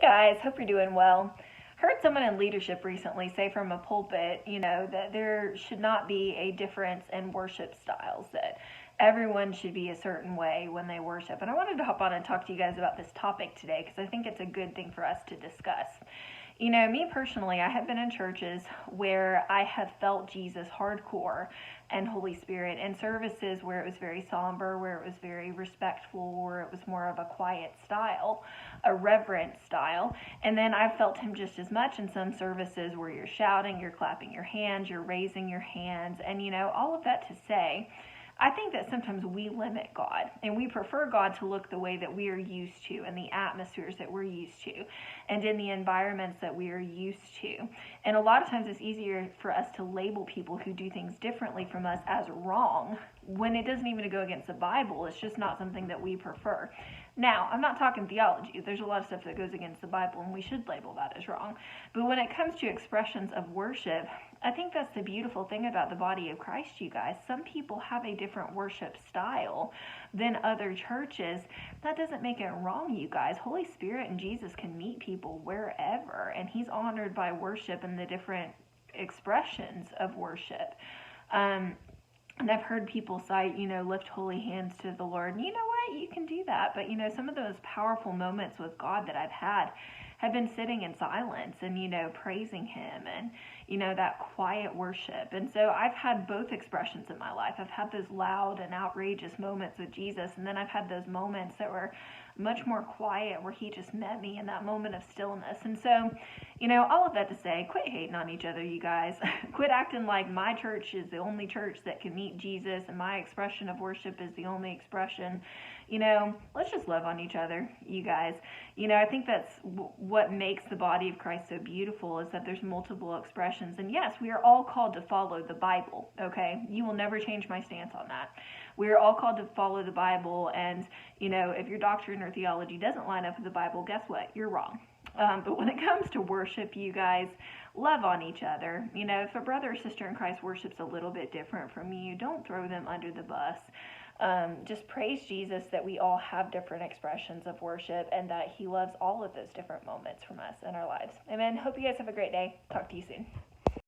guys, hope you're doing well. Heard someone in leadership recently say from a pulpit, that there should not be a difference in worship styles, that everyone should be a certain way when they worship. And I wanted to hop on and talk to you guys about this topic today because I think it's a good thing for us to discuss. Me personally, I have been in churches where I have felt Jesus hardcore and Holy Spirit in services where it was very somber, where it was very respectful, where it was more of a quiet style, a reverent style. And then I've felt him just as much in some services where you're shouting, you're clapping your hands, you're raising your hands, and all of that to say, I think that sometimes we limit God and we prefer God to look the way that we are used to in the atmospheres that we're used to and in the environments that we are used to. And a lot of times it's easier for us to label people who do things differently from us as wrong when it doesn't even go against the Bible. It's just not something that we prefer. Now, I'm not talking theology. There's a lot of stuff that goes against the Bible, and we should label that as wrong. But when it comes to expressions of worship, I think that's the beautiful thing about the body of Christ, you guys. Some people have a different worship style than other churches. That doesn't make it wrong, you guys. Holy Spirit and Jesus can meet people wherever, and he's honored by worship and the different expressions of worship. And I've heard people cite, lift holy hands to the Lord. And you know what? You can do that. But, some of those powerful moments with God that I've had have been sitting in silence and, praising him and, that quiet worship. And so I've had both expressions in my life. I've had those loud and outrageous moments with Jesus. And then I've had those moments that were much more quiet where he just met me in that moment of stillness. And so, all of that to say, quit hating on each other, you guys. Quit acting like my church is the only church that can meet Jesus and my expression of worship is the only expression. Let's just love on each other, you guys. I think that's what makes the body of Christ so beautiful is that there's multiple expressions. And yes, we are all called to follow the Bible, okay? You will never change my stance on that. We are all called to follow the Bible, and, if your doctrine or theology doesn't line up with the Bible, guess what? You're wrong. But when it comes to worship, you guys, love on each other. If a brother or sister in Christ worships a little bit different from you, don't throw them under the bus. Just praise Jesus that we all have different expressions of worship and that he loves all of those different moments from us in our lives. Amen. Hope you guys have a great day. Talk to you soon.